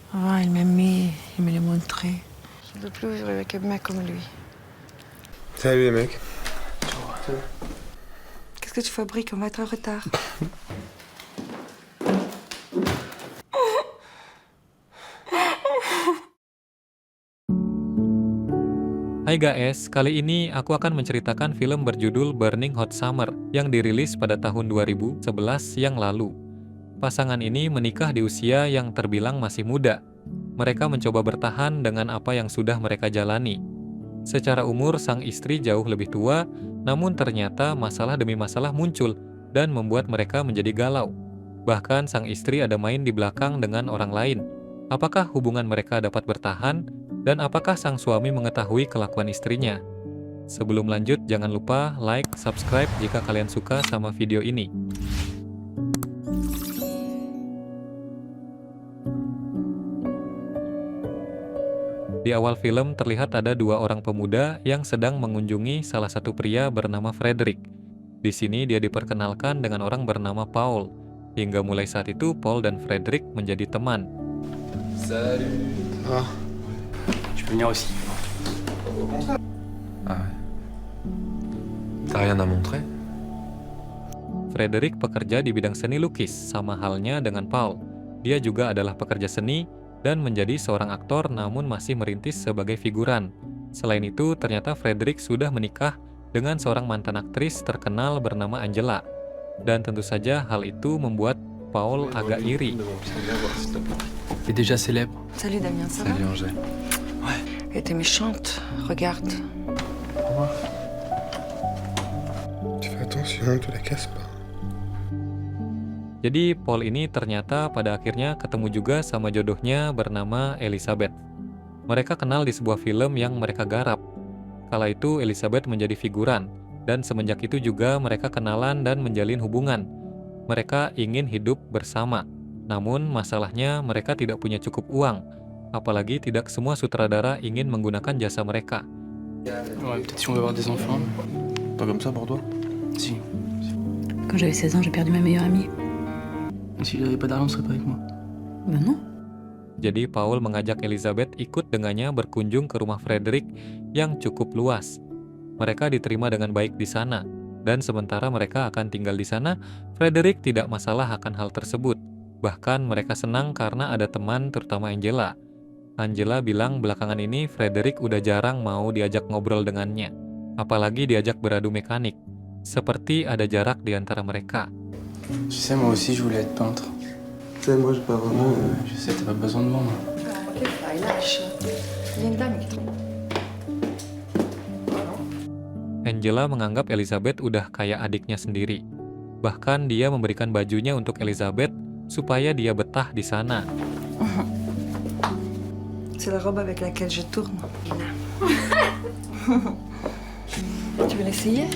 Ah, il me les montrait. Je ne veux plus vivre avec un mec comme lui. Salut les mecs. Qu'est-ce que tu fabriques? On va être en retard. Hai guys, kali ini aku akan menceritakan film berjudul Burning Hot Summer yang dirilis pada tahun 2011 yang lalu. Pasangan ini menikah di usia yang terbilang masih muda. Mereka mencoba bertahan dengan apa yang sudah mereka jalani. Secara umur sang istri jauh lebih tua, namun ternyata masalah demi masalah muncul dan membuat mereka menjadi galau. Bahkan sang istri ada main di belakang dengan orang lain. Apakah hubungan mereka dapat bertahan? Dan apakah sang suami mengetahui kelakuan istrinya? Sebelum lanjut, jangan lupa like, subscribe jika kalian suka sama video ini. Di awal film terlihat ada dua orang pemuda yang sedang mengunjungi salah satu pria bernama Frederick. Di sini dia diperkenalkan dengan orang bernama Paul. Hingga mulai saat itu Paul dan Frederick menjadi teman. Salut. Ah. Tu peux venir aussi. Ah ouais. T'as rien à montrer? Frederick bekerja di bidang seni lukis, sama halnya dengan Paul. Dia juga adalah pekerja seni dan menjadi seorang aktor namun masih merintis sebagai figuran. Selain itu, ternyata Frederick sudah menikah dengan seorang mantan aktris terkenal bernama Angela. Dan tentu saja hal itu membuat Paul agak iri. T'es déjà célèbre. Salut Damien, ça va? Salut Angèle. Elle était méchante. Regarde. Tu fais attention, tu la casses pas. Jadi Paul ini ternyata pada akhirnya ketemu juga sama jodohnya bernama Elizabeth. Mereka kenal di sebuah film yang mereka garap. Kala itu Elizabeth menjadi figuran, dan semenjak itu juga mereka kenalan dan menjalin hubungan. Mereka ingin hidup bersama, namun masalahnya mereka tidak punya cukup uang. Apalagi tidak semua sutradara ingin menggunakan jasa mereka. Ouais, peut-être si on veut avoir des enfants. Pas comme ça pour toi? Si. Quand j'avais 16 ans, j'ai perdu ma meilleure amie. Si j'avais pas d'argent, on serait pas avec moi. Ben non. Jadi Paul mengajak Elizabeth ikut dengannya berkunjung ke rumah Frederick yang cukup luas. Mereka diterima dengan baik di sana, dan sementara mereka akan tinggal di sana, Frederick tidak masalah akan hal tersebut. Bahkan mereka senang karena ada teman, terutama Angela. Angela bilang belakangan ini Frederick udah jarang mau diajak ngobrol dengannya, apalagi diajak beradu mekanik. Seperti ada jarak di antara mereka. Tu sais, moi aussi, je voulais être peintre. Tu sais, moi j'ai pas vraiment. Je sais, t'as pas besoin de moi. Quelle faille, lâche. Il y a une dame qui trompe. Angela menganggap Elizabeth udah kayak adiknya sendiri. Bahkan dia memberikan bajunya untuk Elizabeth supaya dia betah di sana. C'est la robe avec laquelle je tourne. Tu veux l'essayer?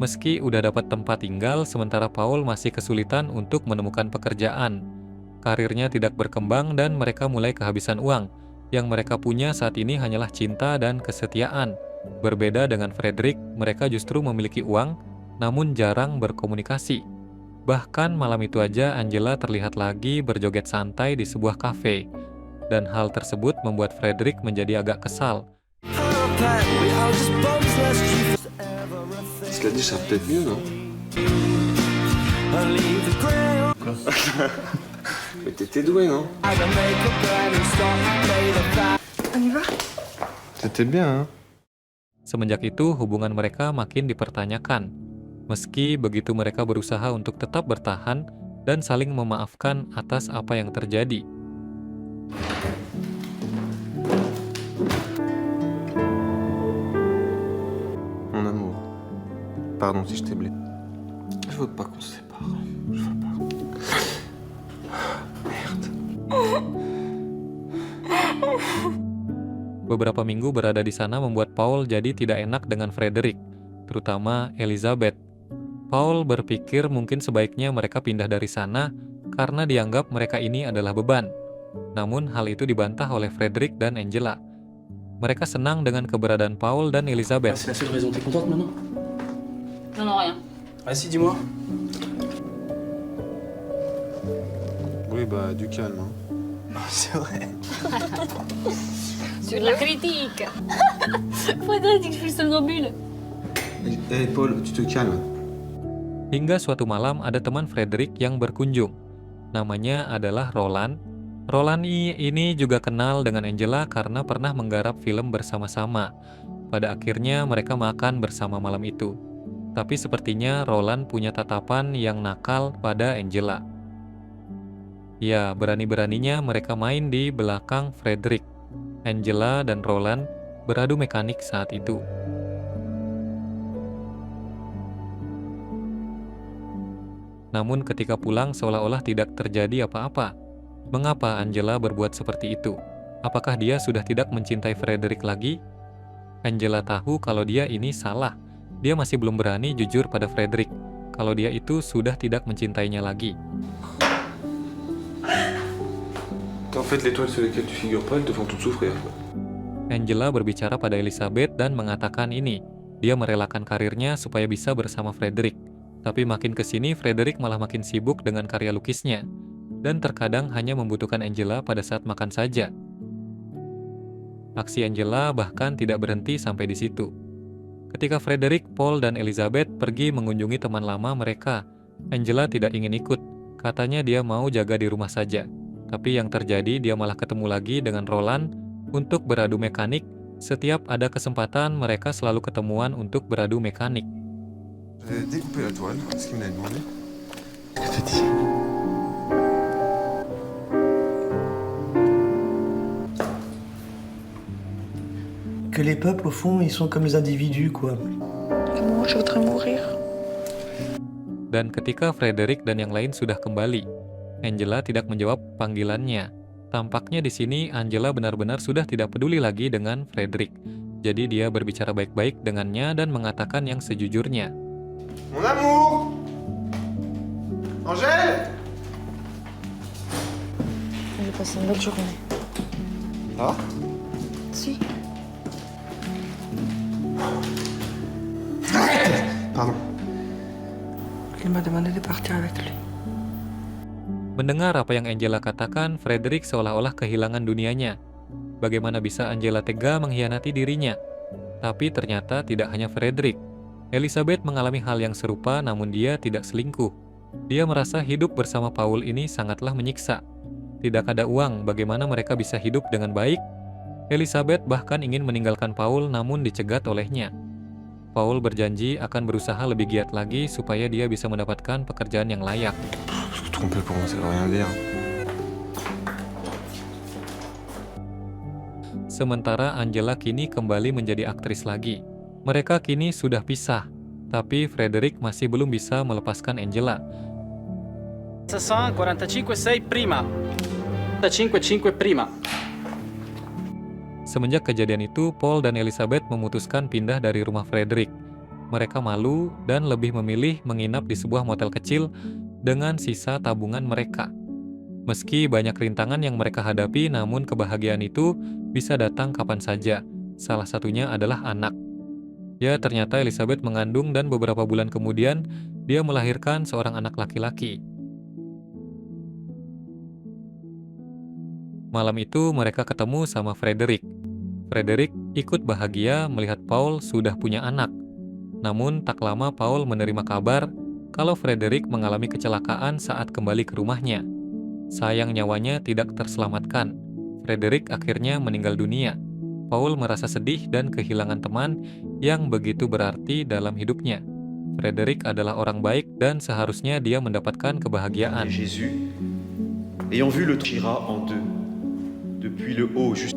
Meski udah dapat tempat tinggal, sementara Paul masih kesulitan untuk menemukan pekerjaan. Karirnya tidak berkembang dan mereka mulai kehabisan uang. Yang mereka punya saat ini hanyalah cinta dan kesetiaan. Berbeda dengan Frederick, mereka justru memiliki uang, namun jarang berkomunikasi. Bahkan malam itu aja Angela terlihat lagi berjoget santai di sebuah kafe. Dan hal tersebut membuat Frederick menjadi agak kesal. Cela dit, ça peut-être mieux, non? Quoi? Mais t'étais doué, non? On y va? C'était bien, hein? Semenjak itu hubungan mereka makin dipertanyakan. Meski begitu mereka berusaha untuk tetap bertahan dan saling memaafkan atas apa yang terjadi. Mon amour. Pardon si je t'ai blessé. Je veux pas qu'on se sépare. Je veux pas. Merde. Beberapa minggu berada di sana membuat Paul jadi tidak enak dengan Frederick, terutama Elizabeth. Paul berpikir mungkin sebaiknya mereka pindah dari sana karena dianggap mereka ini adalah beban. Namun hal itu dibantah oleh Frederick dan Angela. Mereka senang dengan keberadaan Paul dan Elizabeth. C'est la seule raison. T'es contente maintenant? Non, non, rien. Ah si, dis-moi. Oui, bah, du calme. Hein. C'est vrai. Sur la critique. Faudrait dire que je suis somnambule. Paul, tu te calmes. Hingga suatu malam ada teman Frederick yang berkunjung. Namanya adalah Roland. Roland ini juga kenal dengan Angela karena pernah menggarap film bersama-sama. Pada akhirnya mereka makan bersama malam itu. Tapi sepertinya Roland punya tatapan yang nakal pada Angela. Ya, berani-beraninya mereka main di belakang Frederick. Angela dan Roland beradu mekanik saat itu. Namun ketika pulang seolah-olah tidak terjadi apa-apa. Mengapa Angela berbuat seperti itu? Apakah dia sudah tidak mencintai Frederick lagi? Angela tahu kalau dia ini salah. Dia masih belum berani jujur pada Frederick kalau dia itu sudah tidak mencintainya lagi. En fait, les toiles sur lesquelles tu figures pas, elles te font toutes souffrir. Angela berbicara pada Elizabeth dan mengatakan ini. Dia merelakan karirnya supaya bisa bersama Frederick. Tapi makin kesini Frederick malah makin sibuk dengan karya lukisnya. Dan terkadang hanya membutuhkan Angela pada saat makan saja. Aksi Angela bahkan tidak berhenti sampai di situ. Ketika Frederick, Paul, dan Elizabeth pergi mengunjungi teman lama mereka, Angela tidak ingin ikut. Katanya dia mau jaga di rumah saja. Tapi yang terjadi dia malah ketemu lagi dengan Roland untuk beradu mekanik. Setiap ada kesempatan mereka selalu ketemuan untuk beradu mekanik. J'ai découpé la toile, ce qu'il m'avait demandé. Que les peuples, au fond, ils sont comme les individus, quoi. Moi, je voudrais mourir. Dan ketika Frederick dan yang lain sudah kembali, Angela tidak menjawab panggilannya. Tampaknya di sini Angela benar-benar sudah tidak peduli lagi dengan Frederick. Jadi dia berbicara baik-baik dengannya dan mengatakan yang sejujurnya. Mon amour! Angèle! J'ai passé une belle journée. Ah? Si. Pardon. Il m'a demandé de partir avec lui. Mendengar apa yang Angela katakan, Frederick seolah-olah kehilangan dunianya. Bagaimana bisa Angela tega mengkhianati dirinya? Tapi ternyata tidak hanya Frederick. Elizabeth mengalami hal yang serupa namun dia tidak selingkuh. Dia merasa hidup bersama Paul ini sangatlah menyiksa. Tidak ada uang, bagaimana mereka bisa hidup dengan baik? Elizabeth bahkan ingin meninggalkan Paul namun dicegat olehnya. Paul berjanji akan berusaha lebih giat lagi supaya dia bisa mendapatkan pekerjaan yang layak. Tromper pour moi, ça veut rien dire. Sementara Angela kini kembali menjadi aktris lagi. Mereka kini sudah pisah, tapi Frederick masih belum bisa melepaskan Angela. 45-6 prima. 45-5 prima. Semenjak kejadian itu, Paul dan Elizabeth memutuskan pindah dari rumah Frederick. Mereka malu dan lebih memilih menginap di sebuah motel kecil dengan sisa tabungan mereka. Meski banyak rintangan yang mereka hadapi, namun kebahagiaan itu bisa datang kapan saja. Salah satunya adalah anak. Ya, ternyata Elizabeth mengandung dan beberapa bulan kemudian dia melahirkan seorang anak laki-laki. Malam itu mereka ketemu sama Frederick. Frederick ikut bahagia melihat Paul sudah punya anak. Namun tak lama Paul menerima kabar kalau Frederick mengalami kecelakaan saat kembali ke rumahnya. Sayang nyawanya tidak terselamatkan. Frederick akhirnya meninggal dunia. Paul merasa sedih dan kehilangan teman yang begitu berarti dalam hidupnya. Frederick adalah orang baik dan seharusnya dia mendapatkan kebahagiaan. Jésus, ayant vu le tira en deux, depuis le haut jusqu'à...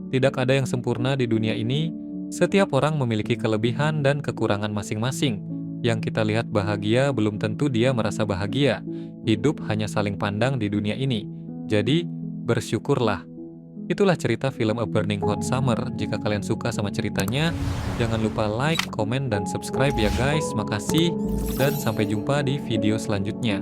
Tidak ada yang sempurna di dunia ini. Setiap orang memiliki kelebihan dan kekurangan masing-masing. Yang kita lihat bahagia belum tentu dia merasa bahagia. Hidup hanya saling pandang di dunia ini. Jadi, bersyukurlah. Itulah cerita film A Burning Hot Summer. Jika kalian suka sama ceritanya, jangan lupa like, komen, dan subscribe ya guys. Makasih, dan sampai jumpa di video selanjutnya.